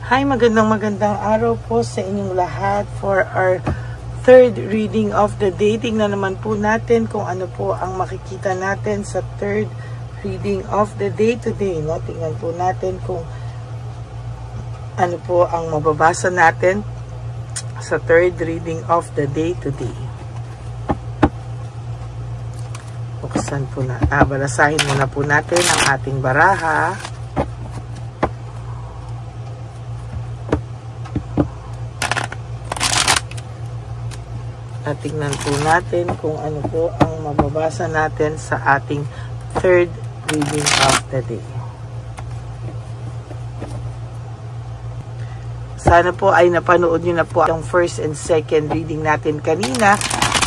Hi, magandang araw po sa inyong lahat for our third reading of the day. Tingnan naman po natin kung ano po ang makikita natin sa third reading of the day today. No? Tingnan po natin kung ano po ang mababasa natin sa third reading of the day today. Buksan po na. Balasahin muna po natin ang ating baraha. At tingnan po natin kung ano po ang mababasa natin sa ating third reading of the day. Sana po ay napanood nyo na po ang first and second reading natin kanina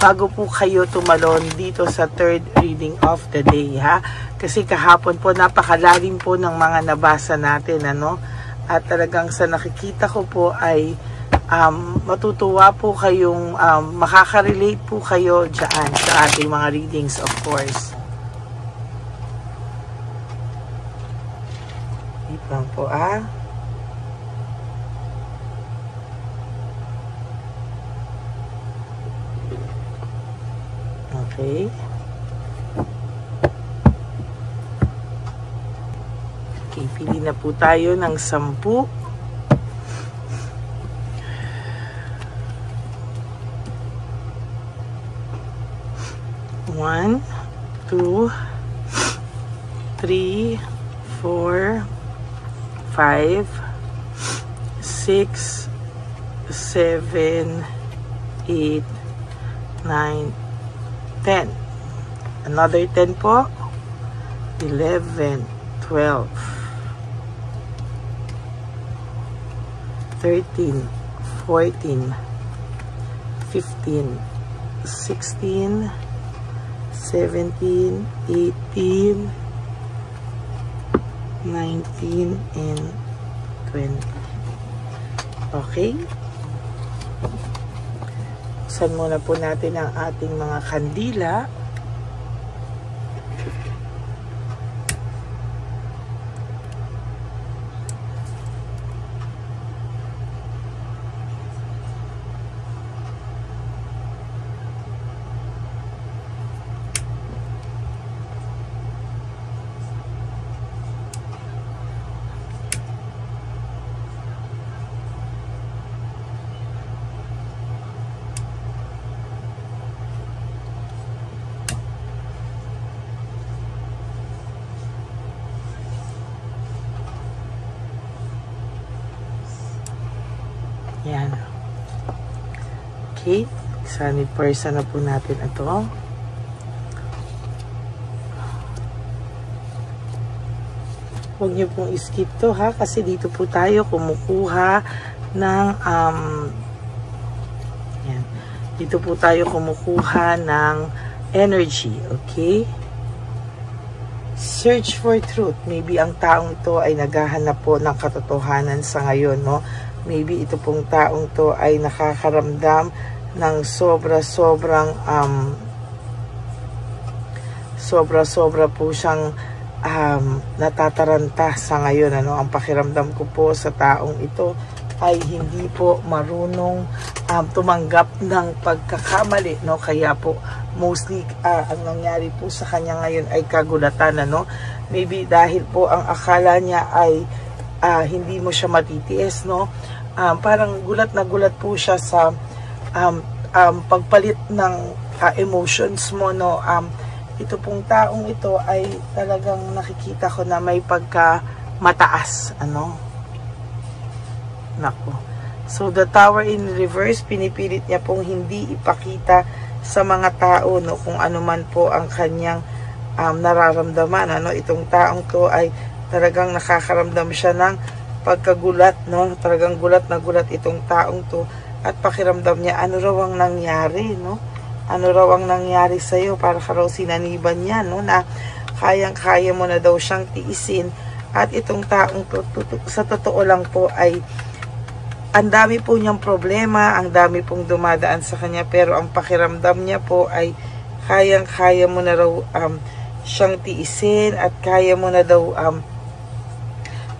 bago po kayo tumalon dito sa third reading of the day, ha? Kasi kahapon po napakalalim po ng mga nabasa natin, ano? At talagang sa nakikita ko po ay matutuwa po kayong makaka-relate po kayo dyan sa ating mga readings, of course. Wait lang po, Okay. Okay, pili na po tayo ng 10. 1, 2, 3, 4, 5, 6, 7, 8, 9, 10. Another 10 po. 11, 12, 13, 14, 15, 16, 17, 18, 19, and 20. Okay? Buksan muna po natin ang ating mga kandila. Yan. Okay. Sunny person na po natin ito. Huwag niyo pong skip to, ha, kasi dito po tayo kumukuha ng yan. Dito po tayo kumukuha ng energy, okay? Search for truth. Maybe ang taong ito ay naghahanap po ng katotohanan sa ngayon, no? Maybe ito pong taong to ay nakakaramdam ng sobra-sobra po siyang natataranta sa ngayon, ano? Ang pakiramdam ko po sa taong ito ay hindi po marunong tumanggap ng pagkakamali, no? Kaya po mostly ang nangyari po sa kanya ngayon ay kagulatan, ano? Maybe dahil po ang akala niya ay hindi mo siya matitiis, no? Parang gulat na gulat po siya sa pagpalit ng emotions mo, no? Ito pong taong ito ay talagang nakikita ko na may pagka-mataas, ano? Nako. So, the Tower in reverse, pinipilit niya pong hindi ipakita sa mga tao, no, kung ano man po ang kanyang nararamdaman, ano? Itong taong to ay talagang nakakaramdam siya ng pagkagulat, no? Talagang gulat na gulat itong taong to at pakiramdam niya, ano raw ang nangyari, no? Ano raw ang nangyari sa'yo para ka raw sinaniban niya, no? Na kayang-kaya mo na daw siyang tiisin. At itong taong to, sa totoo lang po ay ang dami po niyang problema, ang dami pong dumadaan sa kanya, pero ang pakiramdam niya po ay kayang-kaya mo na raw siyang tiisin at kaya mo na daw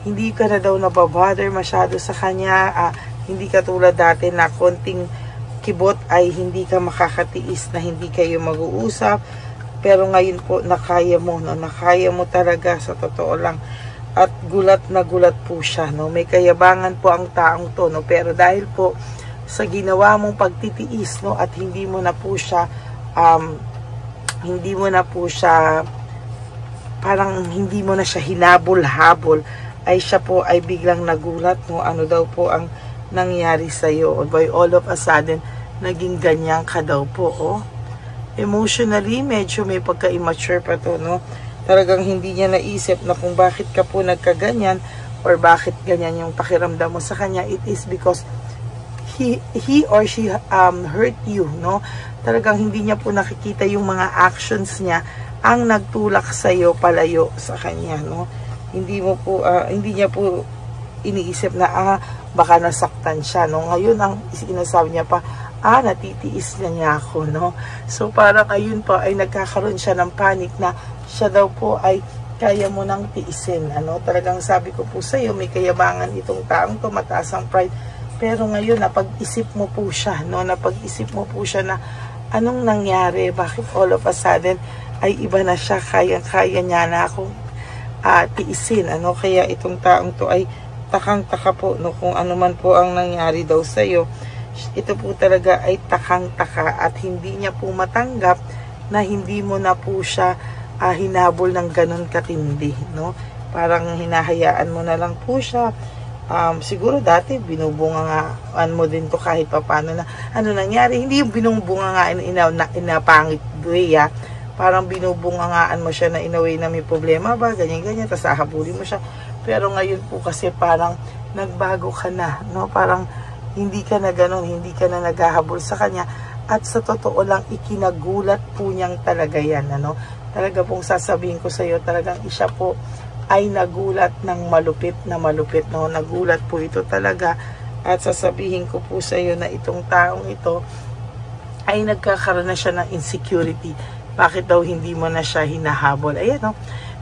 hindi ka na daw nababother masyado sa kanya, hindi ka tulad dati na konting kibot ay hindi ka makakatiis na hindi kayo mag-uusap. Pero ngayon po, nakaya mo, no? Nakaya mo talaga, sa totoo lang. At gulat na gulat po siya, no? May kayabangan po ang taong to, no? Pero dahil po sa ginawa mong pagtitiis, no? At hindi mo na po siya, parang hindi mo na siya hinabol-habol, ay siya po ay biglang nagulat, no? Ano daw po ang nangyari sa'yo? By all of a sudden, naging ganyan ka daw po, oh. Emotionally, medyo may pagka-immature pa to, no? Talagang hindi niya naisip na kung bakit ka po nagkaganyan or bakit ganyan yung pakiramdam mo sa kanya. It is because he or she hurt you, no? Talagang hindi niya po nakikita yung mga actions niya ang nagtulak sa iyo palayo sa kanya, no? Hindi niya po iniisip na baka nasaktan siya, no? Ngayon ang sinasabi niya pa, natitiis niya ako, no? So parang ayun po ay nagkakaroon siya ng panic na siya daw po ay kaya mo nang tiisin, ano? Talagang sabi ko po sa iyo, may kayabangan itong taong to, mataas ang pride. Pero ngayon napag-isip mo po siya, no? Napag-isip mo po siya na anong nangyari, bakit all of a sudden ay iba na siya, kaya niya na akong tiisin, ano? Kaya itong taong to ay takang-taka po, no? Kung ano man po ang nangyari daw sa iyo, ito po talaga ay takang-taka at hindi niya po matanggap na hindi mo na po siya hinabol ng ganun katindi, no? Parang hinahayaan mo na lang po siya. Siguro dati binubungangaan mo din to kahit paano na ano nangyari. Hindi yung binubungangaan in a pangit way, parang binubungangaan mo siya na in a way na may problema ba, ganyan-ganyan, tapos hahabulin mo siya. Pero ngayon po kasi parang nagbago ka na, no? Parang hindi ka na ganun, hindi ka na naghahabol sa kanya. At sa totoo lang, ikinagulat po niyang talaga yan, ano? Talaga pong sasabihin ko sa iyo, talagang siya po ay nagulat ng malupit, no? Nagulat po ito talaga. At sasabihin ko po sa iyo na itong taong ito ay nagkakaroon na siya ng insecurity. Bakit daw hindi mo na siya hinahabol? Ayan, no?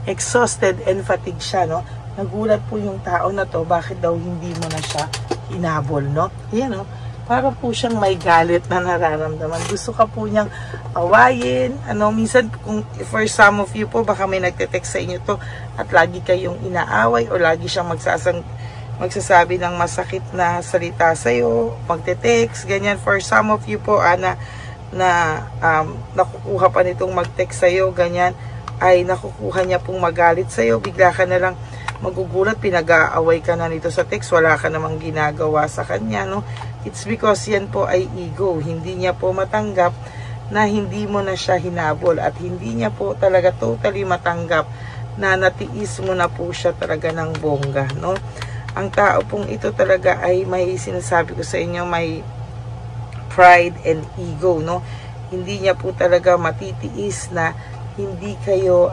Exhausted and fatigued siya, no? Nagulat po yung tao na to, bakit daw hindi mo na siya hinabol, no? Ayan, no? Para po siyang may galit na nararamdaman. Gusto ka po niyang awayin. Ano, minsan, for some of you po, baka may nagte-text sa inyo to at lagi kayong inaaway o lagi siyang magsasabi ng masakit na salita sa'yo, magte-text, ganyan. For some of you po, nakukuha pa nitong mag-text sa'yo, ganyan, ay nakukuha niya pong magalit sa'yo, bigla ka na lang magugulat, pinag-aaway ka na nito sa text, wala ka namang ginagawa sa kanya, no? It's because yan po ay ego. Hindi niya po matanggap na hindi mo na siya hinabol at hindi niya po talaga totally matanggap na natiis mo na po siya talaga ng bongga, no? Ang tao pong ito talaga ay may sinasabi ko sa inyo, may pride and ego, no? Hindi niya po talaga matitiis na hindi kayo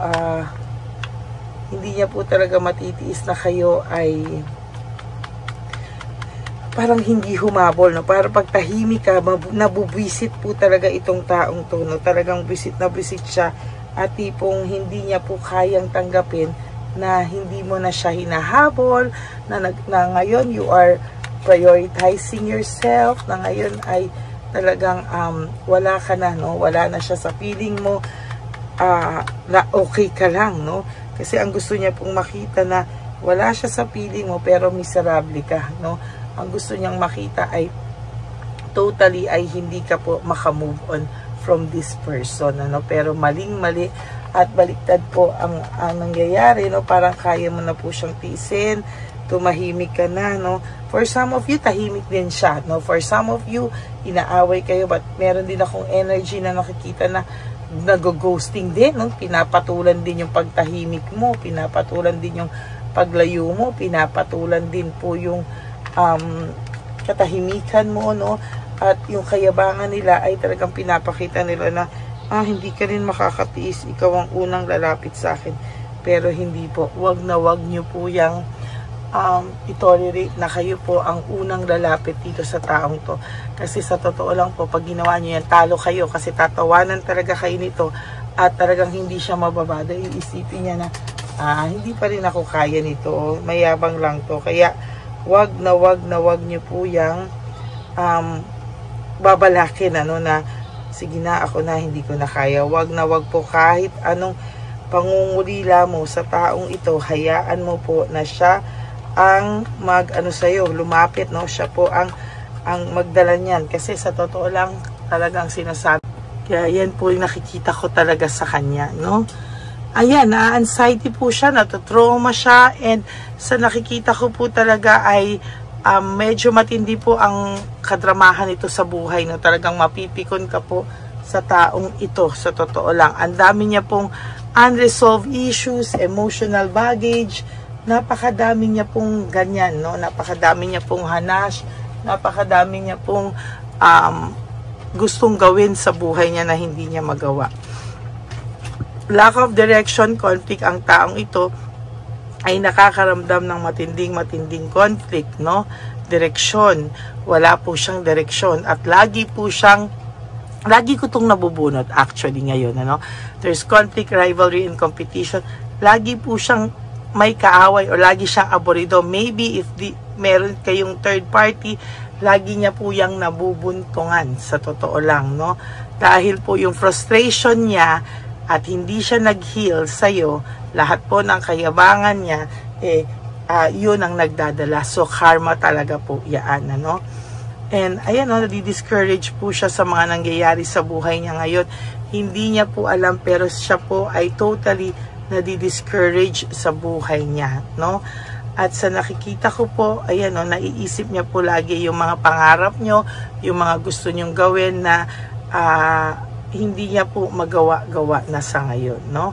hindi niya po talaga matitiis na kayo ay parang hindi humabol, no? Para pag tahimik ka, nabubwisit po talaga itong taong to, no? Talagang bisit na bisit siya at tipong hindi niya po kayang tanggapin na hindi mo na siya hinahabol, na ngayon you are prioritizing yourself, na ngayon ay talagang wala ka na, no? Wala na siya sa feeling mo, na okay ka lang, no? Kasi ang gusto niya pong makita na wala siya sa piling mo pero miserable ka, no? Ang gusto niyang makita ay totally ay hindi ka po makamove on from this person, ano? Pero maling-mali at baliktad po ang nangyayari, no? Parang kaya mo na po siyang tiisin, tumahimik ka na, no? For some of you, tahimik din siya, no? For some of you, inaaway kayo, but meron din akong energy na nakikita na nag-ghosting din, no? Pinapatulan din yung pagtahimik mo, pinapatulan din yung paglayo mo, pinapatulan din po yung katahimikan mo, no? At yung kayabangan nila ay talagang pinapakita nila na hindi ka rin makakatiis, ikaw ang unang lalapit sa akin. Pero hindi po, wag na wag nyo po yung itolerate na kayo po ang unang lalapit dito sa taong to. Kasi sa totoo lang po, pag ginawa nyo yan, talo kayo kasi tatawanan talaga kayo nito at talagang hindi siya mababada. Iisipin niya na hindi pa rin ako kaya nito, mayabang lang to, kaya wag niyo po yang babalakin na sige na, ako na, hindi ko na kaya. Wag po, kahit anong pangungulila mo sa taong ito, hayaan mo po na siya ang sa'yo, lumapit, no? Siya po ang magdala niyan, kasi sa totoo lang talagang sinasabi. Kaya yan po yung nakikita ko talaga sa kanya, no? Ayan, na-anxiety po siya, natotrauma siya, and sa nakikita ko po talaga ay medyo matindi po ang kadramahan ito sa buhay, no? Talagang mapipikon ka po sa taong ito, sa totoo lang. Ang dami niya pong unresolved issues, emotional baggage, napakadami niya pong ganyan, no? Napakadami niya pong hanash, napakadami niya pong gustong gawin sa buhay niya na hindi niya magawa. Lack of direction, conflict ang taong ito ay nakakaramdam ng matinding conflict, no? Direksyon. Wala po siyang direksyon at lagi ko itong nabubunot actually ngayon, ano? There's conflict, rivalry, and competition. Lagi po siyang may kaaway o lagi siyang aborido. Maybe if meron kayong third party, lagi niya po yung nabubuntungan, sa totoo lang, no? Dahil po yung frustration niya at hindi siya nag-heal sa'yo, lahat po ng kayabangan niya, yun ang nagdadala. So, karma talaga po yan, ano? And, ayan, no, nadi-discourage po siya sa mga nangyayari sa buhay niya ngayon. Hindi niya po alam, pero siya po ay totally nadi-discourage sa buhay niya, no? At sa nakikita ko po, ayan, no, naiisip niya po lagi yung mga pangarap nyo, yung mga gusto nyong gawin na hindi niya po magawa na sa ngayon, no?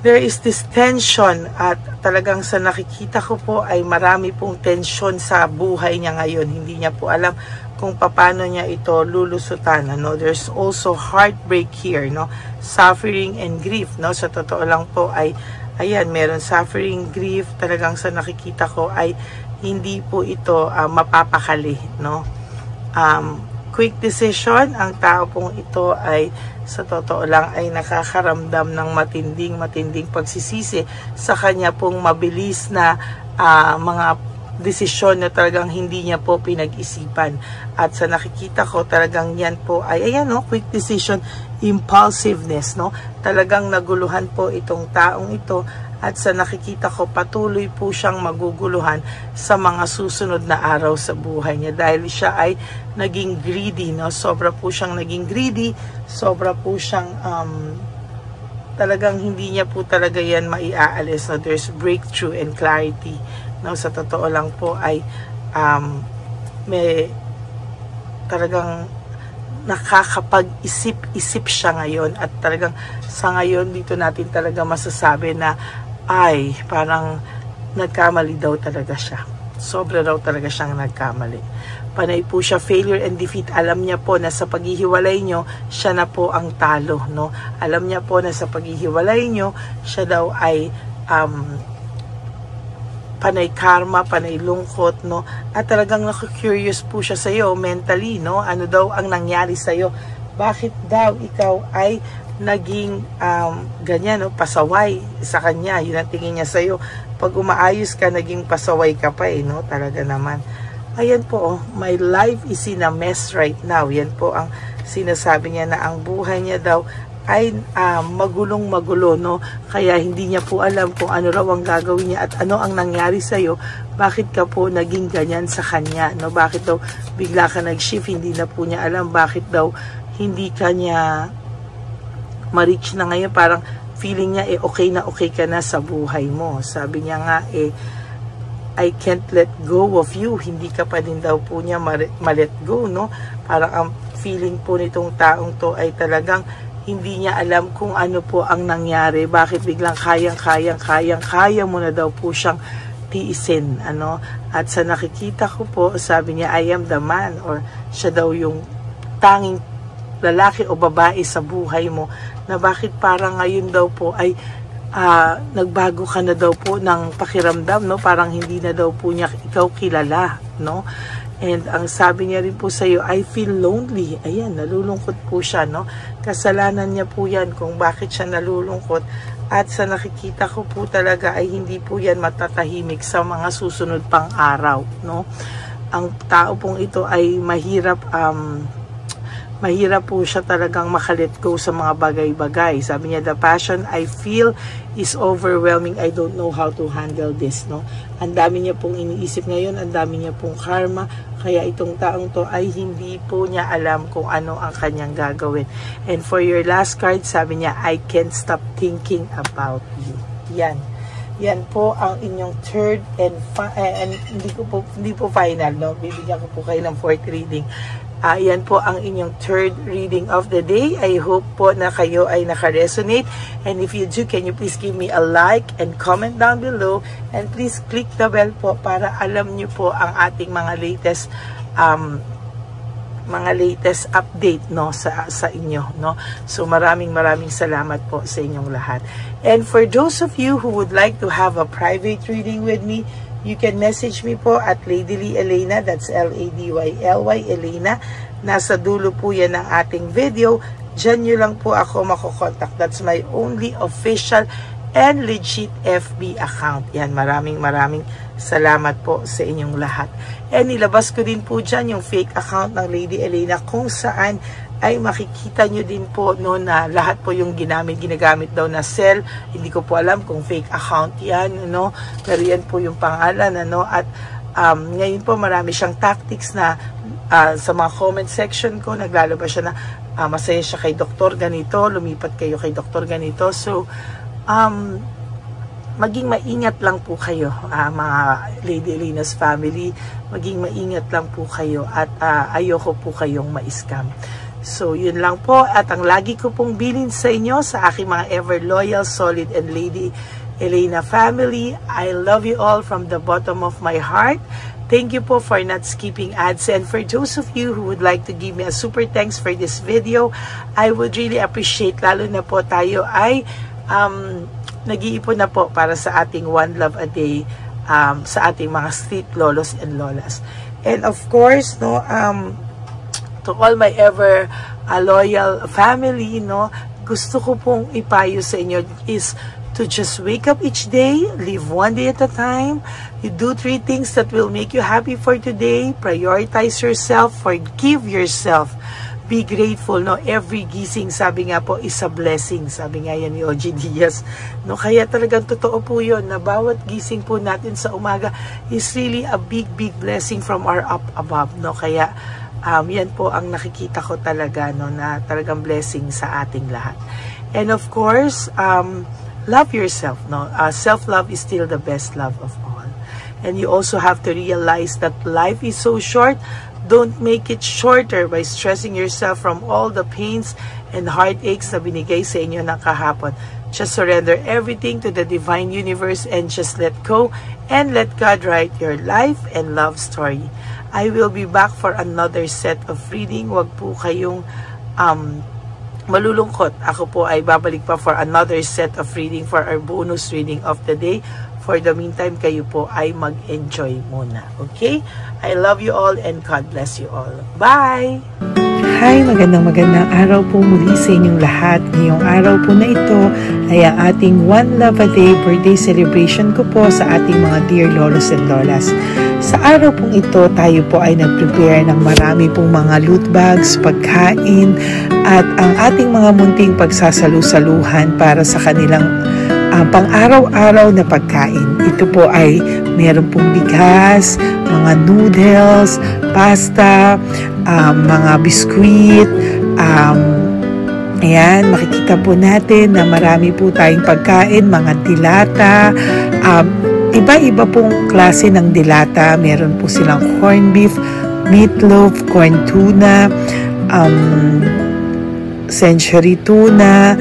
There is this tension at talagang sa nakikita ko po ay marami pong tension sa buhay niya ngayon. Hindi niya po alam kung paano niya ito lulusutan, no? There's also heartbreak here, no? Suffering and grief, no? Sa totoo lang po ay ayan, meron suffering, grief, talagang sa nakikita ko ay hindi po ito mapapakali, no? Quick decision, ang tao pong ito ay sa totoo lang ay nakakaramdam ng matinding pagsisisi sa kanya pong mabilis na mga desisyon na talagang hindi niya po pinag-isipan. At sa nakikita ko talagang yan po ay ayan, no, quick decision, impulsiveness, no? Talagang naguluhan po itong taong ito. At sa nakikita ko, patuloy po siyang maguguluhan sa mga susunod na araw sa buhay niya. Dahil siya ay naging greedy, no? Sobra po siyang naging greedy. Sobra po siyang, talagang hindi niya po talaga yan maiaalis. No? There's breakthrough and clarity. No? Sa totoo lang po ay, may talagang nakakapag-isip siya ngayon. At talagang sa ngayon, dito natin talaga masasabi na ay parang nagkamali daw talaga siya. Sobra daw talaga siyang nagkamali. Panay po siya failure and defeat. Alam niya po na sa paghihiwalay nyo, siya na po ang talo, no? Alam niya po na sa paghihiwalay nyo, siya daw ay panay karma, panay lungkot, no? At talagang naku-curious po siya sa iyo mentally, no? Ano daw ang nangyari sa iyo? Bakit daw ikaw ay naging ganyan, no? Pasaway sa kanya? Yun ang tingin niya sa iyo. Pag umaayos ka, naging pasaway ka pa, no? Talaga naman. Ayan po, oh, my life is in a mess right now. Yan po ang sinasabi niya na ang buhay niya daw ay magulong-magulo, no? Kaya hindi niya po alam kung ano raw ang gagawin niya at ano ang nangyari sa iyo. Bakit ka po naging ganyan sa kanya, no? Bakit daw bigla ka nag-shift? Hindi na po niya alam. Bakit daw hindi ka niya ma-reach na ngayon? Parang feeling niya, okay na okay ka na sa buhay mo. Sabi niya nga, I can't let go of you. Hindi ka pa din daw po niya ma-let go, no? Parang ang feeling po nitong taong to ay talagang hindi niya alam kung ano po ang nangyari. Bakit biglang kaya mo na daw po siyang tiisin, ano? At sa nakikita ko po, sabi niya, I am the man, or siya daw yung tanging lalaki o babae sa buhay mo, na bakit parang ngayon daw po ay nagbago ka na daw po ng pakiramdam, no? Parang hindi na daw po niya ikaw kilala, no? And ang sabi niya rin po sa iyo, I feel lonely. Ayan, nalulungkot po siya, no? Kasalanan niya po yan kung bakit siya nalulungkot. At sa nakikita ko po talaga ay hindi po yan matatahimik sa mga susunod pang araw, no? Ang tao pong ito ay mahirap po siya talagang makalet go sa mga bagay-bagay. Sabi niya, the passion I feel is overwhelming. I don't know how to handle this, no? Ang dami niya pong iniisip ngayon, ang dami niya pong karma, kaya itong taong to ay hindi po niya alam kung ano ang kanyang gagawin. And for your last card, sabi niya, I can't stop thinking about you. Yan. Yan po ang inyong third and hindi po final, no? Bibigyan ko po kayo ng fourth reading. Yan po ang inyong third reading of the day. I hope po na kayo ay naka-resonate. And if you do, can you please give me a like and comment down below. And please click the bell po para alam nyo po ang ating mga latest update, no, sa inyo, no. So maraming salamat po sa inyong lahat. And for those of you who would like to have a private reading with me, you can message me po at Ladyly Elena, that's Ladyly Elena. Nasa dulo po yan ng ating video. Diyan nyo lang po ako makokontak. That's my only official and legit FB account. Yan, maraming salamat po sa inyong lahat. And nilabas ko din po dyan yung fake account ng Lady Elena kung saan ay makikita nyo din po, no, na lahat po yung ginagamit daw na cell. Hindi ko po alam kung fake account yan, no, pero yan po yung pangalan, ano. At ngayon po marami siyang tactics na sa mga comment section ko naglalabas siya na masaya siya kay doktor ganito, lumipat kayo kay doktor ganito. So maging maingat lang po kayo, mga Lady Elena's family. Maging maingat lang po kayo at ayoko po kayong ma-scam. So, yun lang po. At ang lagi ko pong bilin sa inyo, sa aking mga ever loyal, solid, and Lady Elena family, I love you all from the bottom of my heart. Thank you po for not skipping ads. And for those of you who would like to give me a super thanks for this video, I would really appreciate, lalo na po tayo ay nag-iipon na po para sa ating One Love a Day, sa ating mga street lolos and lolas. And of course, no, to all my ever loyal family, no, gusto ko pong ipayo sa inyo is to just wake up each day, live one day at a time. You do 3 things that will make you happy for today. Prioritize yourself, forgive yourself, be grateful, no. Every gising, sabi nga po, is a blessing. Sabi nga yan ni OG Diaz, no. Kaya talagang totoo po yun, na bawat gising po natin sa umaga is really a big blessing from our up above, no. Kaya yan po ang nakikita ko talaga, no, na talagang blessing sa ating lahat. And of course, love yourself, no. Self-love is still the best love of all. And you also have to realize that life is so short. Don't make it shorter by stressing yourself from all the pains and heartaches na binigay sa inyo ng kahapon. Just surrender everything to the divine universe and just let go and let God write your life and love story. I will be back for another set of reading. Huwag po kayong malulungkot. Ako po ay babalik pa for another set of reading for our bonus reading of the day. For the meantime, kayo po ay mag-enjoy muna. Okay? I love you all and God bless you all. Bye! Hi! Magandang araw po muli sa inyong lahat. Ngayong araw po na ito ay ang ating One Love a Day birthday celebration ko po sa ating mga dear lolos and lolas. Sa araw pong ito, tayo po ay nag-prepare ng marami pong mga loot bags, pagkain, at ang ating mga munting pagsasalu-saluhan para sa kanilang pang-araw-araw na pagkain. Ito po ay meron pong bigas, mga noodles, pasta, mga biskuit, ayan, makikita po natin na marami po tayong pagkain, mga dilata, iba-iba pong klase ng dilata. Meron po silang corned beef, meatloaf, corn tuna, century tuna,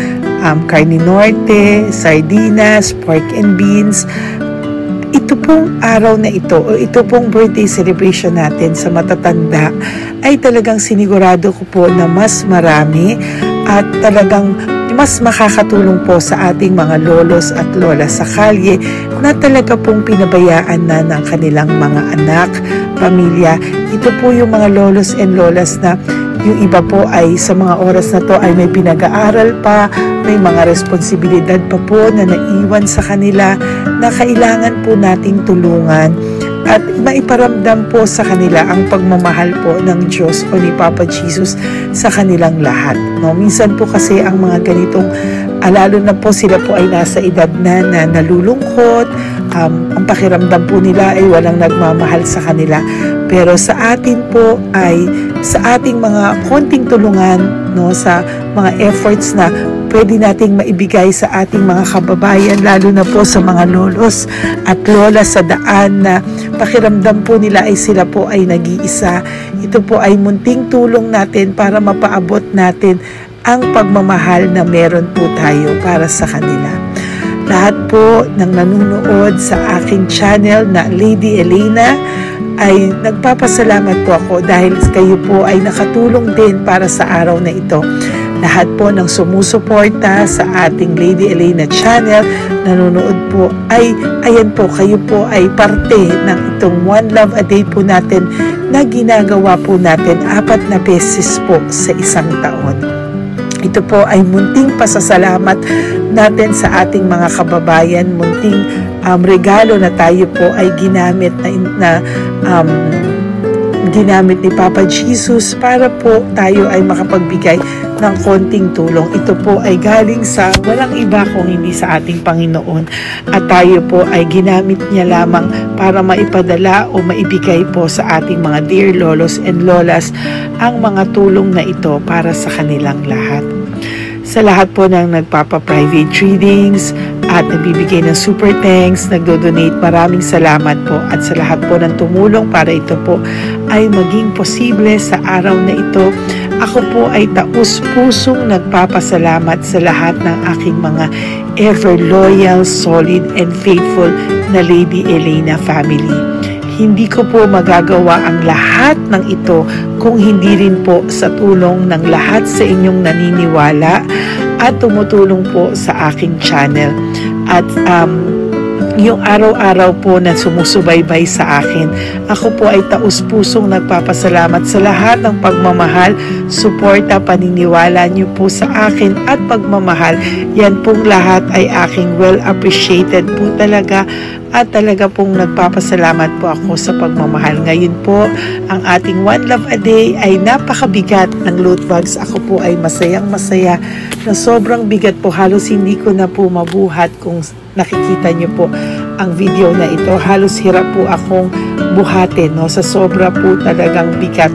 carne norte, sardinas, pork and beans. Ito pong araw na ito, o ito pong birthday celebration natin sa matatanda, ay talagang sinigurado ko po na mas marami at talagang mas makakatulong po sa ating mga lolos at lolas sa kalye na talaga pong pinabayaan na ng kanilang mga anak, pamilya. Ito po yung mga lolos and lolas na yung iba po ay sa mga oras na to ay may pinag-aaral pa, may mga responsibilidad pa po na naiwan sa kanila na kailangan po nating tulungan at maiparamdam po sa kanila ang pagmamahal po ng Diyos o ni Papa Jesus sa kanilang lahat. No? Minsan po kasi ang mga ganitong, lalo na po sila po ay nasa edad na nalulungkot, ang pakiramdam po nila ay walang nagmamahal sa kanila. Pero sa atin po ay sa ating mga konting tulungan, no, sa mga efforts na pwede nating maibigay sa ating mga kababayan, lalo na po sa mga lolos at lola sa daan na pakiramdam po nila ay sila po ay nag-iisa. Ito po ay munting tulong natin para mapaabot natin ang pagmamahal na meron po tayo para sa kanila. Lahat po ng nanonood sa aking channel na Lady Elena ay nagpapasalamat po ako dahil kayo po ay nakatulong din para sa araw na ito. Lahat po ng sumusuporta sa ating Lady Elena channel, nanonood po ay, ayan po, kayo po ay parte ng itong One Love a Day po natin na ginagawa po natin 4 na beses po sa isang taon. Ito po ay munting pasasalamat natin sa ating mga kababayan, munting regalo na tayo po ay ginamit ginamit ni Papa Jesus para po tayo ay makapagbigay ng konting tulong. Ito po ay galing sa walang iba kung hindi sa ating Panginoon at tayo po ay ginamit niya lamang para maipadala o maibigay po sa ating mga dear lolos and lolas ang mga tulong na ito para sa kanilang lahat. Sa lahat po ng nagpapa-private readings at nagbibigay ng super thanks, nagdo-donate, maraming salamat po. At sa lahat po ng tumulong para ito po ay maging posible sa araw na ito, ako po ay taus-pusong nagpapasalamat sa lahat ng aking mga ever loyal, solid, and faithful na Lady Elena family. Hindi ko po magagawa ang lahat ng ito kung hindi rin po sa tulong ng lahat sa inyong naniniwala at tumutulong po sa aking channel. At yung araw-araw po na sumusubaybay sa akin, ako po ay taus-pusong nagpapasalamat sa lahat ng pagmamahal, suporta, paniniwala niyo po sa akin at pagmamahal. Yan pong lahat ay aking well appreciated po talaga. At talaga pong nagpapasalamat po ako sa pagmamahal. Ngayon po, ang ating One Love a Day ay napakabigat ng loot bags. Ako po ay masayang-masaya na sobrang bigat po. Halos hindi ko na po mabuhat kung nakikita niyo po ang video na ito. Halos hirap po akong buhatin, no? Sa sobra po talagang bigat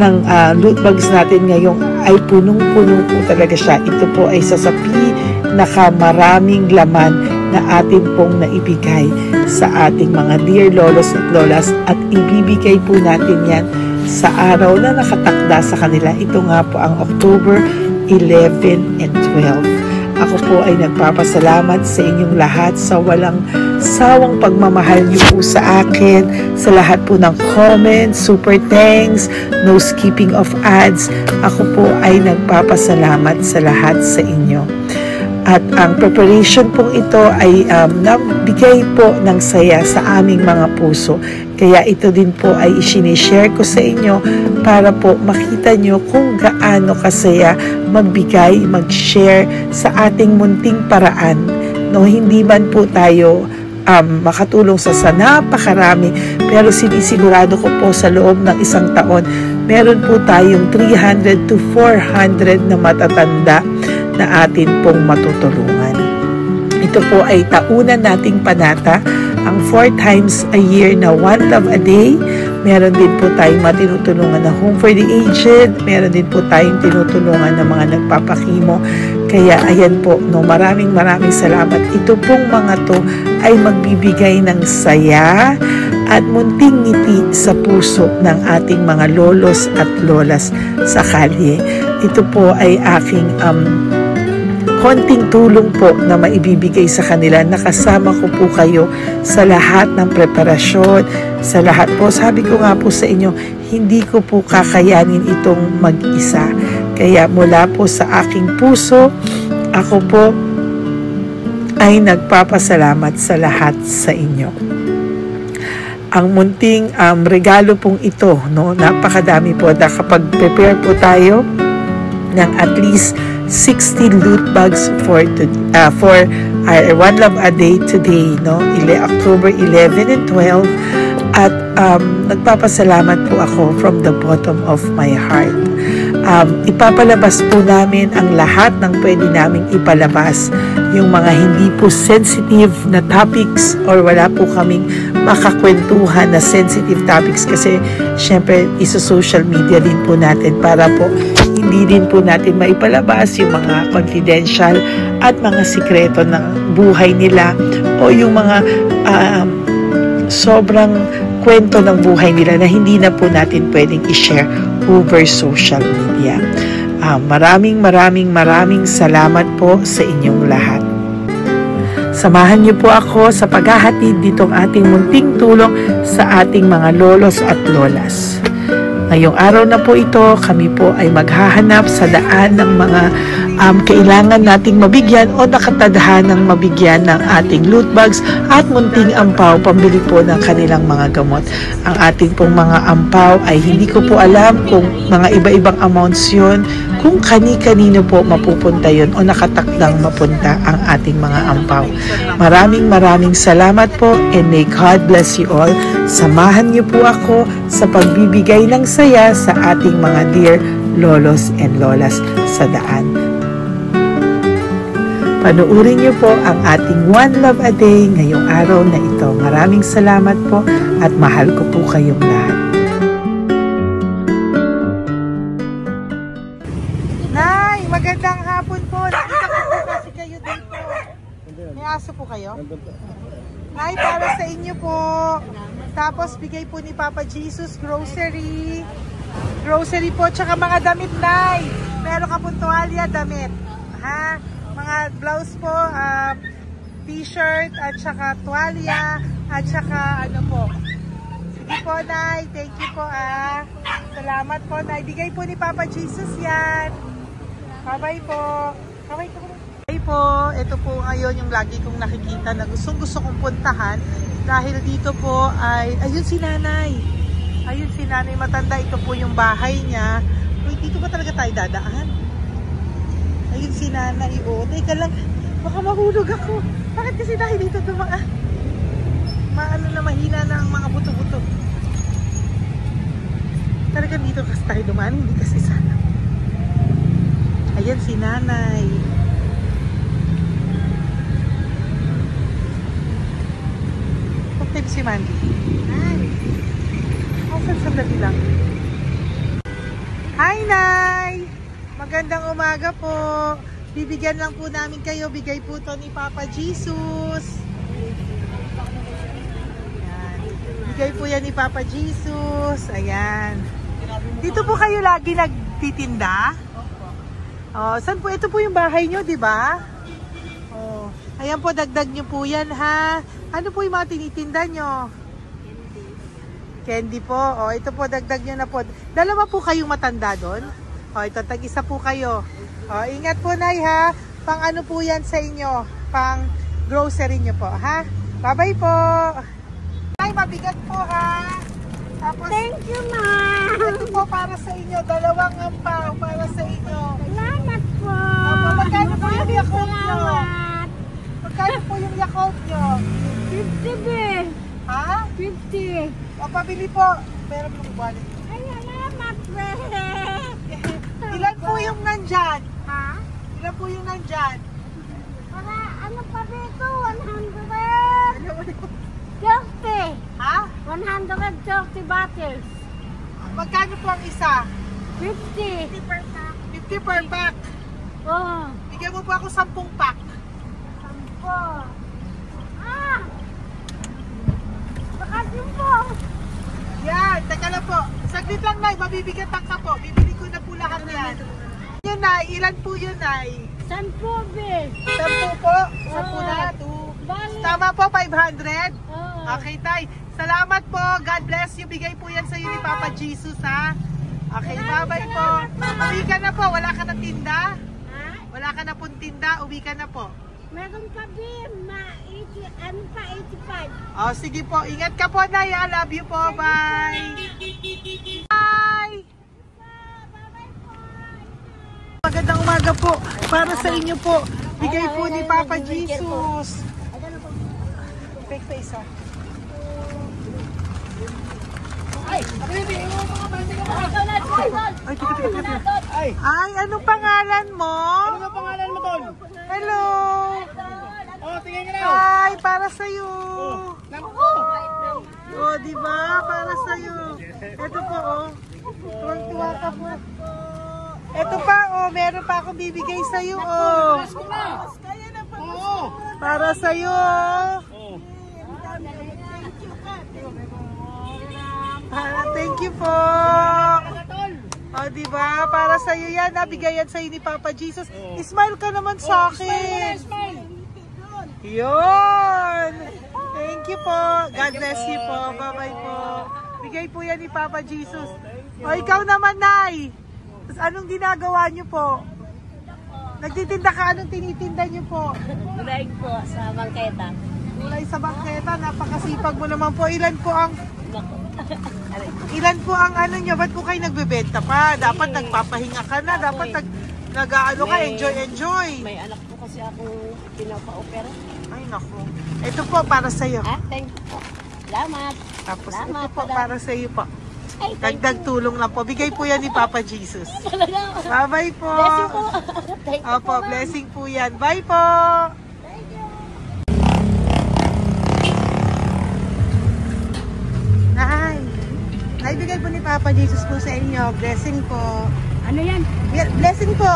ng loot bags natin ngayon ay punong-puno po talaga siya. Ito po ay sasapi nakamaraming laman na atin pong naibigay sa ating mga dear lolos at lolas at ibibigay po natin yan sa araw na nakatakda sa kanila. Ito nga po ang October 11 and 12. Ako po ay nagpapasalamat sa inyong lahat sa walang sawang pagmamahal niyo po sa akin, sa lahat po ng comments, super thanks, no skipping of ads. Ako po ay nagpapasalamat sa lahat sa inyo. At ang preparation pong ito ay nabigay po ng saya sa aming mga puso. Kaya ito din po ay isinishare ko sa inyo para po makita nyo kung gaano kasaya magbigay, mag-share sa ating munting paraan. No, hindi man po tayo makatulong sa napakarami, pero sinisigurado ko po sa loob ng isang taon, meron po tayong 300 to 400 na matatanda na atin pong matutulungan. Ito po ay taunan nating panata, ang 4 times a year na One Love a Day. Meron din po tayong matinutulungan na Home for the Aged, meron din po tayong tinutulungan ng mga nagpapakimo. Kaya ayan po, no, maraming salamat. Ito pong mga to ay magbibigay ng saya at munting ngiti sa puso ng ating mga lolos at lolas sa kalye. Ito po ay aking konting tulong po na maibibigay sa kanila. Nakasama ko po kayo sa lahat ng preparasyon, sa lahat po. Sabi ko nga po sa inyo, hindi ko po kakayanin itong mag-isa. Kaya mula po sa aking puso, ako po ay nagpapasalamat sa lahat sa inyo. ang munting regalo pong ito, no? Napakadami po. Nakapag-prepare po tayo ng at least 60 loot bags for our One Love a Day today, no? October 11 and 12. At nagpapasalamat po ako from the bottom of my heart. Ipapalabas po namin ang lahat ng pwede naming ipalabas. Yung mga hindi po sensitive na topics or wala po kaming makakwentuhan na sensitive topics kasi syempre isa-social media din po natin para po hindi din po natin maipalabas yung mga confidential at mga sikreto ng buhay nila o yung mga sobrang kwento ng buhay nila na hindi na po natin pwedeng i-share over social media. Maraming salamat po sa inyong lahat. Samahan niyo po ako sa paghahatid ditong ating munting tulong sa ating mga lolos at lolas. Ngayong araw na po ito, kami po ay maghahanap sa daan ng mga kailangan nating mabigyan o nakatadhanang mabigyan ng ating loot bags at munting ampaw pambili po ng kanilang mga gamot. Ang ating pong mga ampaw ay hindi ko po alam kung mga iba-ibang amounts yun, kung kani-kanino po mapupunta yun o nakatakdang mapunta ang ating mga ampaw. Maraming salamat po and may God bless you all. Samahan niyo po ako sa pagbibigay ng saya sa ating mga dear lolos and lolas sa daan. Panuurin niyo po ang ating One Love a Day ngayong araw na ito. Maraming salamat po at mahal ko po kayong lahat. Nay, magandang hapon po. Nakita ko po kasi kayo dito. May aso po kayo? Nay, para sa inyo po. Tapos bigay po ni Papa Jesus grocery. Grocery po, tsaka mga damit, Nay. Meron ka po tuwalya, damit. Ha? Mga blouse po, t-shirt, at saka tuwalya, at saka ano po. Sige po, Nay. Thank you po, Salamat po, Nay. Bigay po ni Papa Jesus yan. Bye-bye po. Bye-bye po. Bye po. Ito po ngayon yung lagi kong nakikita na gusto kong puntahan. Dahil dito po ay, ayun si Nanay. Ayun si Nanay matanda. Ito po yung bahay niya. Uy, dito ba talaga tayo dadaan? Ayun si Nanay. Teka lang. Baka mahulog ako. Bakit kasi dahil dito dumaan? Maano na mahina na ang mga buto-buto. Talagang dito kasi tayo dumaan. Hindi kasi sana. Ayan si Nanay. Okay si Mandy. Hi. Sandali lang. Hi, Nay! Magandang umaga po. Bibigyan lang po namin kayo. Bigay po to ni Papa Jesus. Ayan. Bigay po yan ni Papa Jesus. Ayan. Dito po kayo lagi nagtitinda? Oh, saan po? Ito po yung bahay nyo, di ba? Oh. Ayan po, dagdag nyo po yan, ha? Ano po yung mga tinitinda nyo? Candy po. O, ito po, dagdag nyo na po. Dalawa po kayong matanda doon. O, ito, tag-isa po kayo. O, ingat po, Nay, ha? Pang ano po yan sa inyo? Pang grocery nyo po, ha? Bye-bye po. Nay, mabigat po, ha? Tapos, thank you, Ma. Ito po para sa inyo. Dalawang ampaw para sa inyo. Salamat po. Opo, magkano po yung Yakult nyo? Magkano po yung Yakult nyo? 50 be. Ha? 50. O, pabili po. Meron pong wallet. Ay, salamat, Ilan po yung nandyan? Ha? Ilan po yung nandyan? Para, ano pa dito? 130. Ha? 130 bottles. Magkano po ang isa? 50. 50 per pack. 50 per pack? Oo. Bigyan mo po ako 10 pack. 10. Bakasyon po. Yan, teka lang po. Saglit lang, Nay. Mabibigatan ka po. Bibili ko na po lahat yan. Yan, Nay. Ilan po yun, Nay? 10 be. 10 po? 10 na. 2. Tama po, 500? Okay, Tay. Salamat po. God bless you. Bigay po yan sa iyo ni Papa Jesus, ha? Okay, bye-bye po. Uwi ka na po. Wala ka na tinda? Wala ka na pong tinda. Uwi ka na po. Meron pa din, ano pa, 85. Oh, sige po. Ingat ka po, Nay. I love you po. Bye. Bye. Magandang umaga po. Para sa inyo po. Bigay po ni Papa Jesus. Take pa isa. Ay, anong pangalan mo? Ano pangalan mo, Tol? Hello. Oh, tingin ka na. Hi, para sa'yo. Naku! Oh, di ba? Para sa'yo. Ito po, oh. Tuwang-tuwa ka po. Ito pa, oh. Meron pa akong bibigay sa'yo, oh. Oo! Para sa'yo. Thank you po. Oh, di ba? Para sa'yo yan. Nabigay yan sa'yo ni Papa Jesus. Smile ka naman sa akin. Yun. Thank you po. God bless you po. Bye-bye po. Bigay po yan ni Papa Jesus. O, ikaw naman, Nay. Anong ginagawa niyo po? Nagtitinda ka? Anong tinitinda niyo po? Gulay po sa bangketa. Gulay sa bangketa. Napakasipag mo naman po. Ilan po ang ano nyo? Ba't po kayo nagbebenta pa? Dapat nagpapahinga ka na. Dapat nag-ano ka, enjoy. May anak po kasi akong pinapa-opera. Ay, naku. Ito po, para sa'yo. Thank you po. Salamat. Tapos Salamat, ito po, para sa'yo po. Ay, Dagdag tulong lang po. Bigay po yan ni Papa Jesus. Bye-bye po. Blessing po. Thank you Opo, po, ma'am. blessing po yan. Bye po. Thank you. Naibigay po ni Papa Jesus po sa inyo. Blessing po. Ano yan? Blessing po.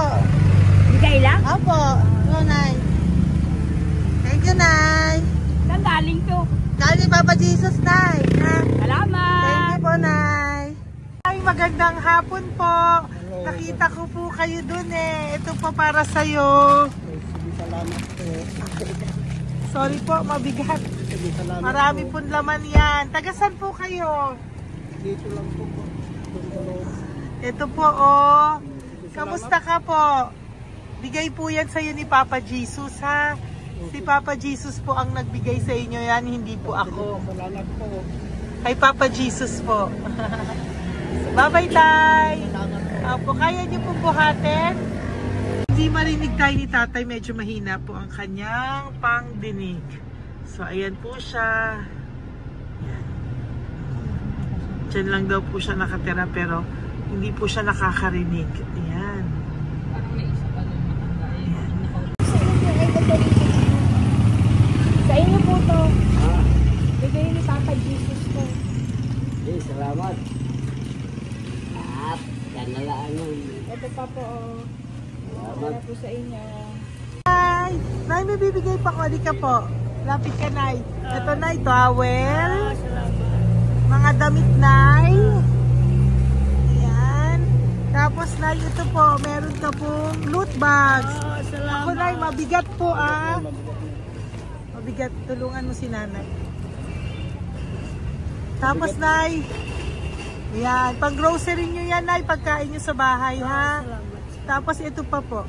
Bigay lang? Opo. Oo, Nay. Thank you, Nay. Saan galing to? Galing Papa Jesus, Nay. Ha? Salamat. Thank you po, Nay. Ay, magandang hapon po. Nakita ko po kayo dun eh. Ito po para sa'yo. Salamat po. Sorry po, mabigat. Salamat Marami pong laman yan. Tagasan po kayo? Dito lang po po. Ito po, oh. Kamusta ka po? Bigay po yan sa'yo ni Papa Jesus, ha? Si Papa Jesus po ang nagbigay sa inyo yan, hindi po ako. Salamat po. Kay Papa Jesus po. Bye-bye, Tay. Opo, kaya niyo pong buhatin? Hindi marinig tayo ni Tatay, medyo mahina po ang kanyang pangdinig. So, ayan po siya. Ayan. Diyan lang daw po siya nakatira pero hindi po siya nakakarinig. Ayan. Ayan. Sa inyo po to. Bigay ni Papa Jesus to. Salamat. Yan na lang yun. Ito pa po. Para po sa inyo. Nay, Nay, may bibigay pa ko. Di ka po. Lapit ka, Nay. Ito, Nay, towel. Salamat. Mga damit, Nay. Ayan. Tapos, Nay, ito po. Meron ka pong loot bags. Salamat. Ako, Nay, mabigat po, ah. Mabigat. Tulungan mo si Nanay. Tapos, Nay. Ayan. Pang-grocery nyo yan, Nay. Pagkain nyo sa bahay, ha? Tapos, ito pa po.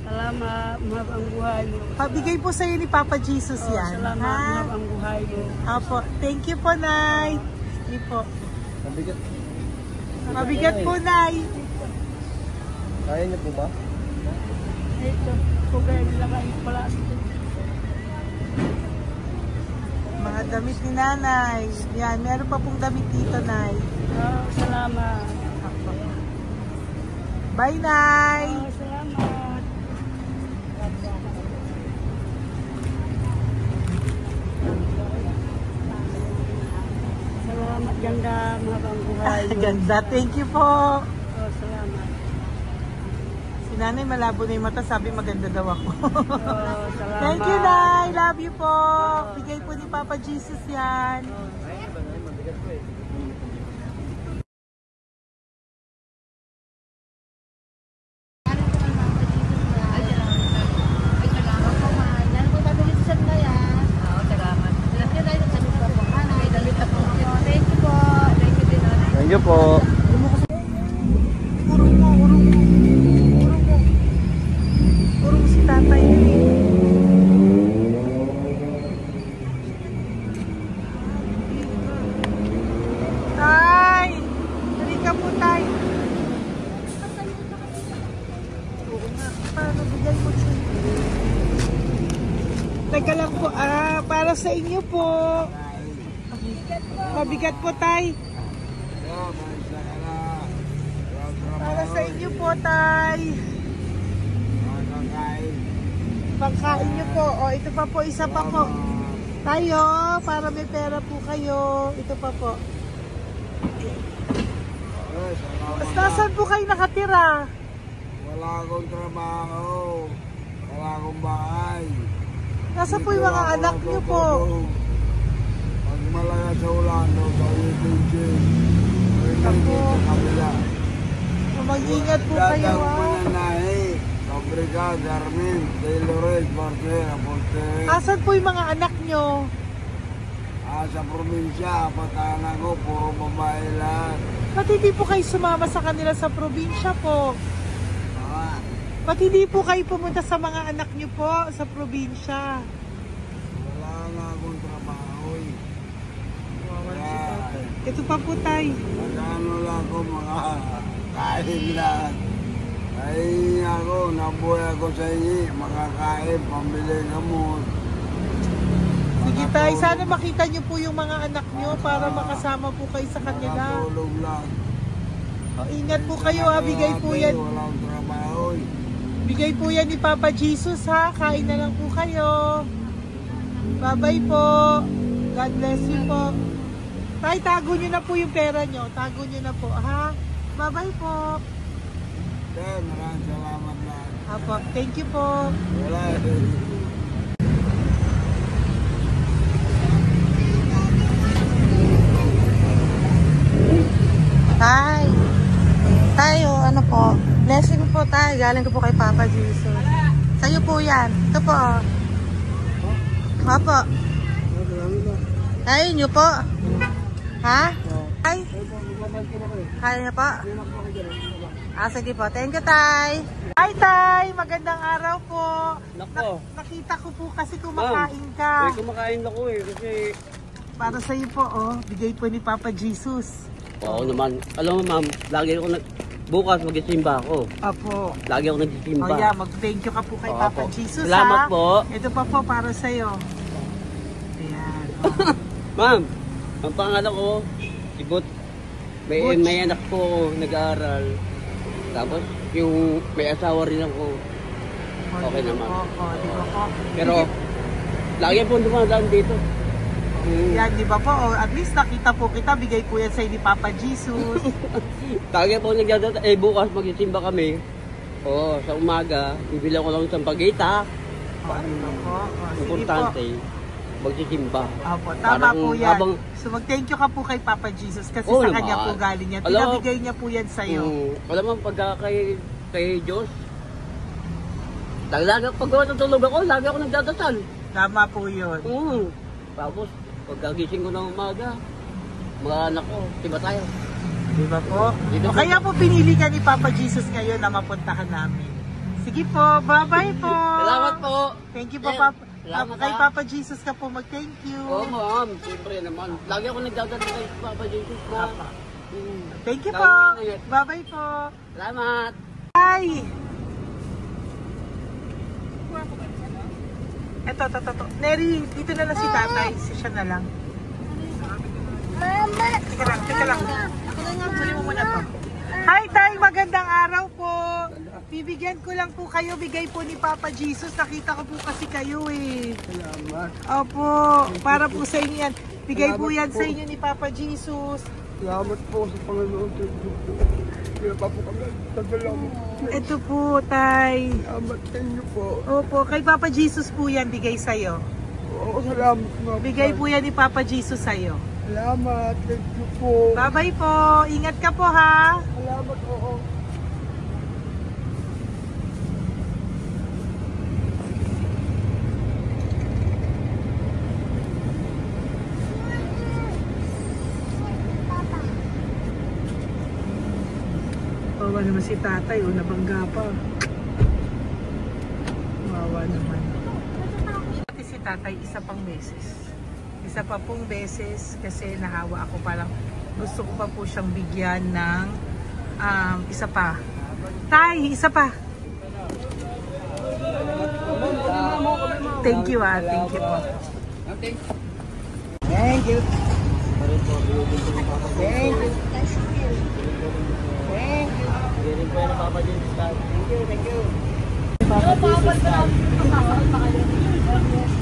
Salamat, mahal ang buhay mo. Pabigay po sa'yo ni Papa Jesus yan. Salamat, mahal ang buhay mo. Apo. Thank you po, Nay. Hindi po. Mabigat. Mabigat po, Nay. Kaya niyo po ba? Ito, kugay nila kayo pala. Mga damit ni Nanay. Yan, meron pa pong damit dito, Nay. Salamat. Apo. Bye, Nay. Salamat. Salamat, ganda, mahal ang buhay mo. Ganda. Thank you po. Salamat. Si Nanay malabo na yung mata. Sabi maganda daw ako. Salamat. Thank you, Nay. Love you po. Bigay po ni Papa Jesus yan. Thank you po. Urong mo, urong mo. Urong mo. Urong si Tatay. Para sa inyo po. Mabigat po, tay. Para sa inyo po, tay. Pagkain nyo po. O, ito pa po, isa pa po. Tayo, para may pera po kayo. Ito pa po. Nasaan po kayo nakatira? Wala akong trabaho. Wala akong bahay. Nasa po yung mga anak nyo po? Pag malaga sa ulan, sa UPG. Ako. Mag-ingat po kayo, Fabrika, Garmin, Taylorage, Bartera, Portere. Asan po yung mga anak nyo? Sa probinsya, patanan ko, puro babae lahat. Ba't hindi po kayo sumama sa kanila sa probinsya po? Ah, Ba't hindi po kayo pumunta sa mga anak nyo po sa probinsya? wala nga akong trabaho eh. Ito pa po, tay. Magkano lang ako mga kain lang. Ay ako, nabuhay ako sa inyo, makakain, pambili gamot. Sige, tay. Sana makita nyo po yung mga anak nyo para makasama po kayo sa kanila. Makatulog lang. O, ingat po kayo, ha. Bigay po yan. Walang trabaho eh. Bigay po yan ni Papa Jesus, ha. Kain na lang po kayo. Bye-bye po. God bless you po. Tay, tago nyo na po yung pera nyo. Tago nyo na po, ha. Bye-bye po. Okay, maraming salamat na. Apo, thank you po. Wala eh. Tay. Tayo, ano po? Blessing po tayo. Galing ko po kay Papa Jesus. Sa'yo po yan. Ito po. Apo. Tayo nyo po. Ha? Tay? Kaya niyo po? Sige po. Thank you, Tay. Hi, Tay. Magandang araw po. Nako. Nakita ko po kasi kumakain ka. Kumakain ako eh, kasi... Para sa'yo po, oh. Bigay po ni Papa Jesus. Oo naman. Alam mo ma'am, lagi ako bukas magsisimba ako. Apo. Lagi ako nagsisimba. Oh yeah, mag-thank you ka po kay Oo, Papa po. Jesus, Salamat ha? po. Ito pa po para sa'yo. Ayan. Oh. Ma'am, ang pangalan ko, si Butch. May anak po nag-aaral. Tapos yung may asawa rin ako. Okay naman. Di ba po? Pero lagi po dumadaan dito. Yan, di ba po? Oh, at least nakita po kita, bigay po yan sa'yo ni Papa Jesus. Lagi po nagdadaan. Bukas magsisimba kami. Sa umaga, bibili ko lang isang pagita. Di ba po? Sige Importante. po. Magsisimba. Opo, tama po yan. So mag-thank you ka po kay Papa Jesus kasi sa kanya po galing yan. Pinabigay niya po yan sa'yo. Alam mo, pagka kay Diyos, lagi pag natutulog ako, lagi ako nagdadasal. Tama po yun. Tapos, pagkagising ko ng umaga, mga anak ko, diba tayo? Di ba po? Kaya po pinili ka ni Papa Jesus ngayon na mapuntahan namin. Sige po, bye-bye po. Salamat po. Thank you po, Papa. Kay Papa Jesus ka po mag-thank you. Oo, ma'am. Siyempre naman. Lagi ako nagdadala kay Papa Jesus, ma'am. Thank you po. Bye-bye po. Salamat. Bye. Ito. Neri, dito na lang si tatay. Siya na lang. Mama! Teka lang. Sali mo muna to. Hi, Tay! Magandang araw po. Bibigyan ko lang po kayo. Bigay po ni Papa Jesus. Nakita ko po kasi kayo eh. Salamat. Opo. Para po sa inyo yan. Bigay po yan sa inyo ni Papa Jesus. Salamat po sa Panginoon. Kaya pa po kami. Salamat. Ito po, Tay. Salamat sa inyo po. Opo. Kay Papa Jesus po yan. Bigay sa'yo. Oo, salamat. Bigay po yan ni Papa Jesus sa'yo. Salamat. Thank you po. Bye-bye po. Ingat ka po, ha? Salamat po. Wawa naman si tatay, nabangga pa. Wawa naman. Pati si tatay, isa pang beses. Isa pa pong beses kasi nahawa ako, parang gusto ko pa po siyang bigyan ng isa pa. Tay, isa pa. Thank you thank you po. Thank you. Thank you. Thank you. Thank you. Hirin po yan ang Papa Jesus. Thank you, thank you.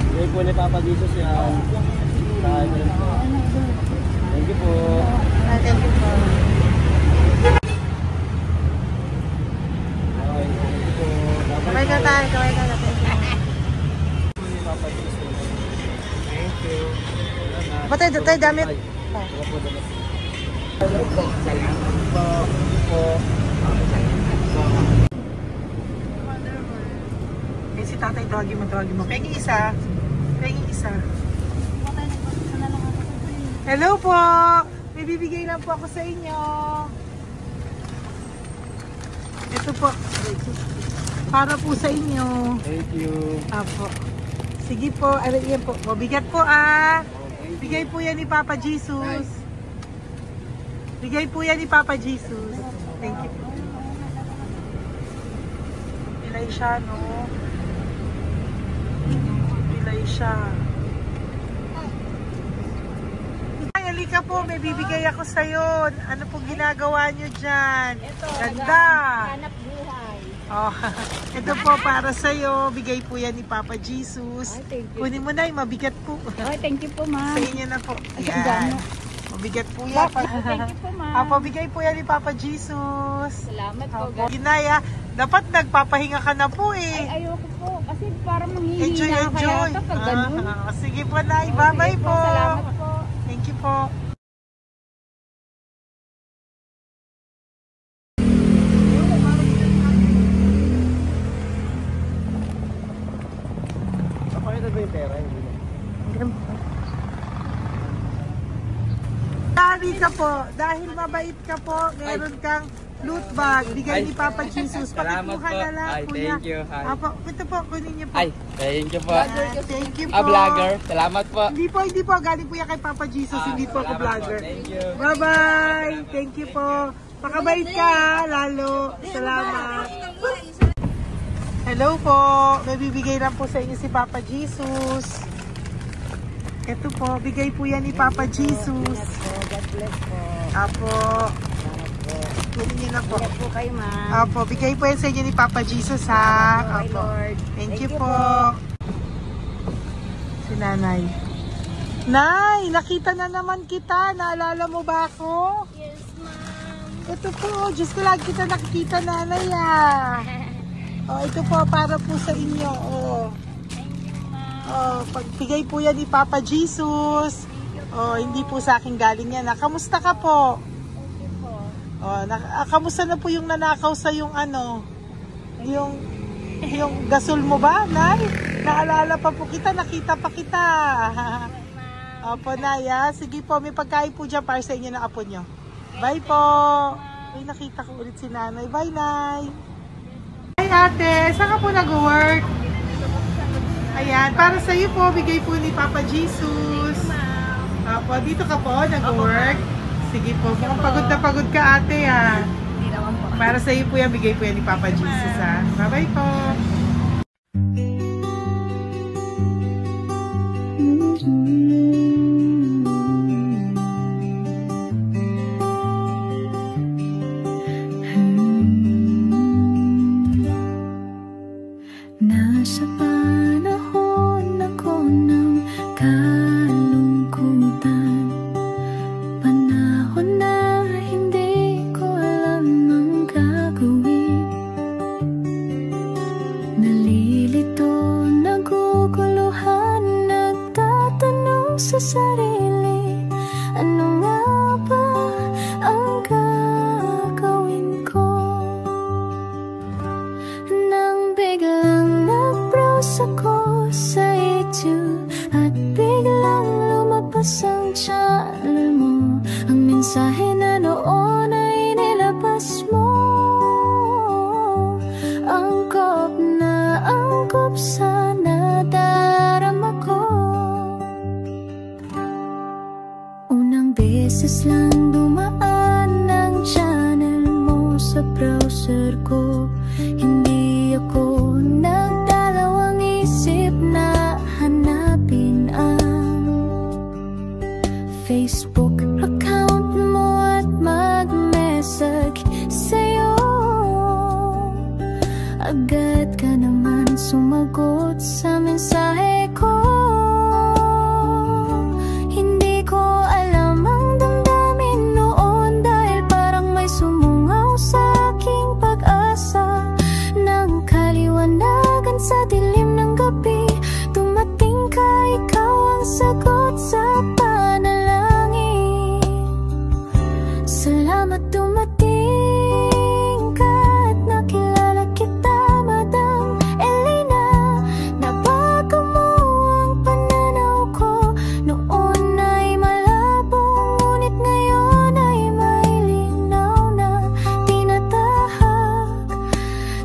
Hirin po ni Papa Jesus yan. Thank you po. Thank you po. Kamay ka tayo, kamay ka tayo. Thank you. Batay, tayo damit. Eh, si tatay, tawagin mo. Pengi isa. Hello po! May bibigay lang po ako sa inyo. Ito po. Para po sa inyo. Thank you. Apo. Sige po. Yan po. Mabigat po ah. Bigay po yan ni Papa Jesus. Bigay po yan ni Papa Jesus. Thank you po. Pilay siya, no? Pilay siya. Ay, halika po. May bibigay ako sa'yo. Ano po ginagawa nyo dyan? Ito, Ganda. hanap buhay. Oh, ito po para sa'yo. Bigay po yan ni Papa Jesus. Ay, thank you. Kunin mo na, mabigat po. Ay, thank you po, ma'am. Sa inyo na po. Ay, Yan. gano. Mabigat po yan. Thank you po, ma'am. Apo, bigay po yan ni Papa Jesus. Salamat po. Apo. Ginaya, dapat nagpapahinga ka na po Ay, eh. ayoko po. Kasi parang manghihina Enjoy. kaya kapag ganun. Sige po, Nay. Bye-bye Sige po. Salamat po. Thank you po. Pakita ba yung pera? Dali ka po. Dahil mabait ka po, meron kang loot bag. Bigay ni Papa Jesus. Salamat Pakikuha po. na lang, Ay, kuya. thank you. Ay. Apo, ito po, kunin niyo po. Ay, thank you po. Thank you po. Vlogger. Salamat po. Hindi po. Galing po yan kay Papa Jesus. Hindi po ako Salamat vlogger. po. Thank you. Bye-bye. Thank you po. Pakabait ka, lalo. Salamat. Hello po. May bibigay lang po sa inyo si Papa Jesus. Ito po, bigay po yan ni Papa Jesus. God bless po. Apo. Kunin niyo na po. Ingat po kayo, ma'am. Apo, bigay po yan sa inyo ni Papa Jesus ha. My Apo. Lord. Thank you po. Si Nanay. Nay, nakita na naman kita. Naalala mo ba ako? Yes, ma'am. Ito po, Diyos ko lagi kita nakikita, Nanay ah. Oh, ito po, para po sa inyo. Oh. Thank you, ma'am. Oh, pagbigay po yan ni Papa Jesus. Oh, hindi po sa akin galing yan. Kamusta ka po? Thank you po. Oh, kamusta na po yung nanakaw sa yung ano? Yung gasol mo ba, Nay? Naalala pa po kita, nakita pa kita. Opo, Nay, ah. Sige po, may pagkain po dyan para sa inyo ng apo nyo. Bye po. Ay, nakita ko ulit si Nanay. Bye, Nay. Hi, ate. Saan ka po nag-work? Ayan, para sa iyo po, bigay po ni Papa Jesus. Opo, dito ka po, nag-work. Sige po, mukhang pagod na pagod ka, ate, ha. Hindi naman po. Para sa iyo po yan, bigay po yan ni Papa Jesus, ha. Bye-bye po. Nasa panahon ako ng kalungkutan, panahon na hindi ko alam ang gagawin. dumating ka at nakilala kita, Madam Elena. Nabago mo ang pananaw ko, noon ay malabo, ngunit ngayon ay may linaw na tinatahak.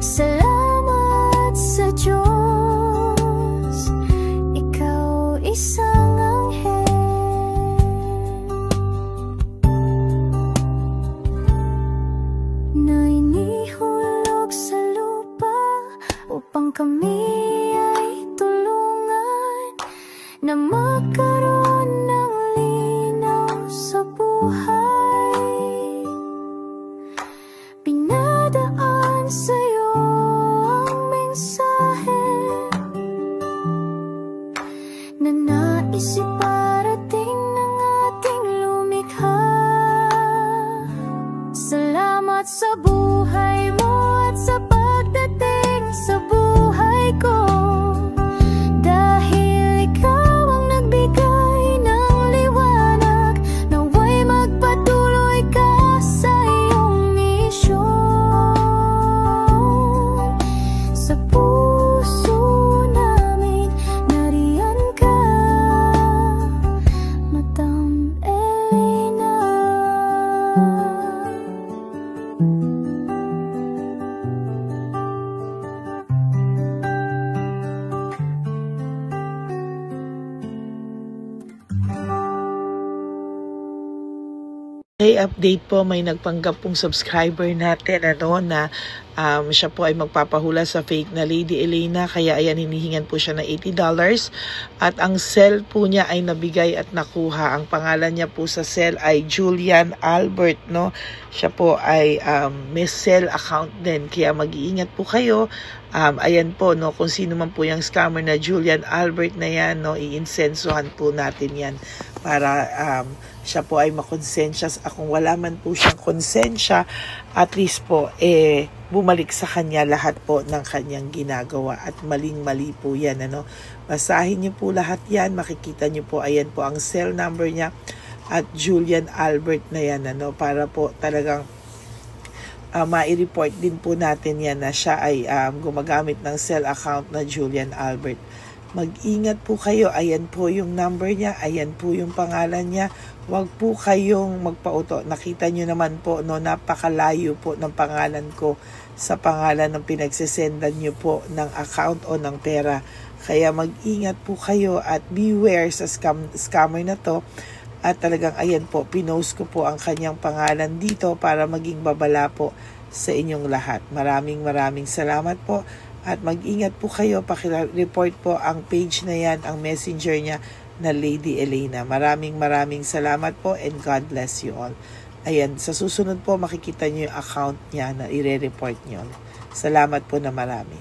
Salamat sa Diyos, ikaw isang anghel na inihulog sa lupa upang kami ay tulungan na magkaroon ng linaw sa buhay. Pinadaan sa'yo ang mensahe na nais iparating ng ating lumikha. Salamat sa buhay mo at sa pagdating sa buhay ko, dahil ikaw ang nagbigay ng liwanag. Naway magpatuloy ka sa iyong misyon. Sa puso namin nariyan ka, Madam Elena. Okay, update po, may nagpanggap pong subscriber natin na siya po ay magpapahula sa fake na Lady Elena, kaya ayan, hinihingan po siya ng $80 at ang cell po niya ay nabigay at nakuha. Ang pangalan niya po sa cell ay Julian Albert, no? Siya po ay may cell account din, kaya mag-iingat po kayo. Ayan po, no, kung sino man po yung scammer na Julian Albert na yan, no, iinsensuhan po natin yan para siya po ay makonsensya. Kung wala man po siyang konsensya, at least po bumalik sa kanya lahat po ng kanyang ginagawa, at maling-mali po yan, ano. Basahin niyo po lahat yan, makikita niyo po, ayan po ang cell number niya at Julian Albert na yan, ano, para po talagang ma-report din po natin yan na siya ay gumagamit ng cell account na Julian Albert. Mag-ingat po kayo, ayan po yung number niya, ayan po yung pangalan niya. Huwag po kayong magpauto. Nakita nyo naman po, no, napakalayo po ng pangalan ko sa pangalan ng pinagsesendan nyo po ng account o ng pera. Kaya mag-ingat po kayo at beware sa scammer na to. At talagang ayan po, pinost ko po ang kanyang pangalan dito para maging babala po sa inyong lahat. Maraming salamat po. At mag-ingat po kayo, pakireport po ang page na yan, ang messenger niya na Lady Elena. Maraming salamat po and God bless you all. Ayan, sa susunod po makikita niyo yung account niya na ire-report niyo. Salamat po na marami.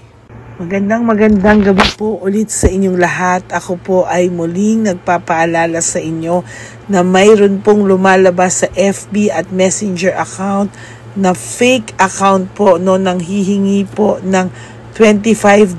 Magandang gabi po ulit sa inyong lahat. Ako po ay muling nagpapaalala sa inyo na mayroon pong lumalabas sa FB at Messenger account na fake account po, no, nang hihingi po ng $25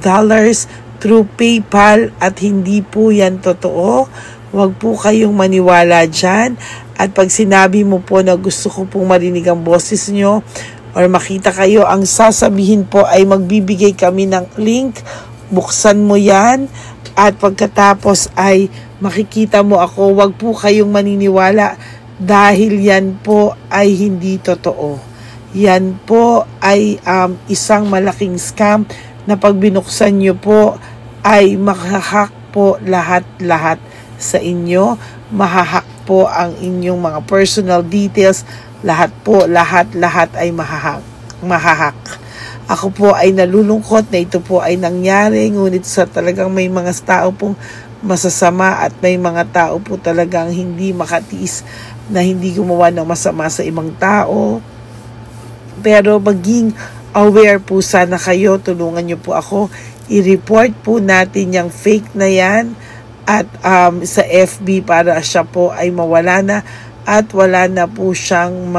through PayPal at hindi po yan totoo. Huwag po kayong maniwala dyan. At pag sinabi mo po na gusto ko pong marinig ang boses nyo or makita kayo, ang sasabihin po ay magbibigay kami ng link. Buksan mo yan at pagkatapos ay makikita mo ako. Huwag po kayong maniniwala dahil yan po ay hindi totoo. Yan po ay isang malaking scam na pag binuksan nyo po ay mahahack po lahat sa inyo. Mahahack po ang inyong mga personal details. Lahat ay mahahack. Ako po ay nalulungkot na ito po ay nangyari, ngunit sa talagang may mga tao pong masasama at may mga tao po talagang hindi makatiis na hindi gumawa ng masama sa ibang tao. Pero maging aware po sana kayo, tulungan nyo po ako, i-report po natin yung fake na yan at sa FB para siya po ay mawala na at wala na po siyang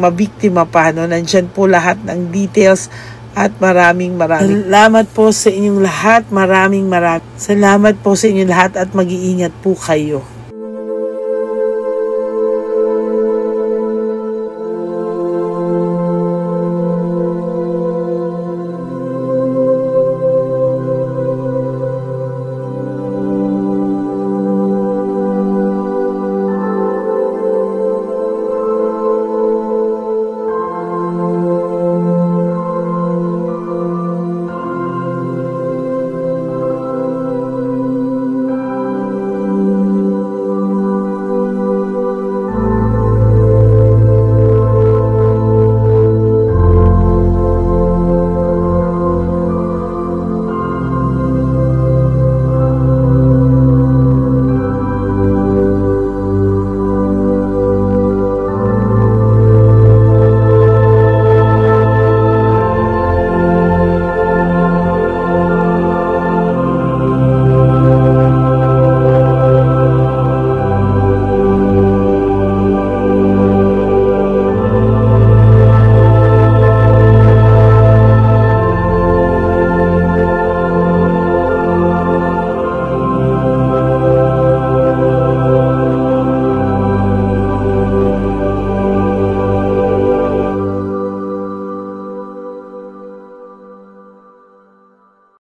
mabiktima pa, no? Nandyan po lahat ng details at maraming salamat po sa inyong lahat. Maraming salamat po sa inyong lahat at mag-iingat po kayo.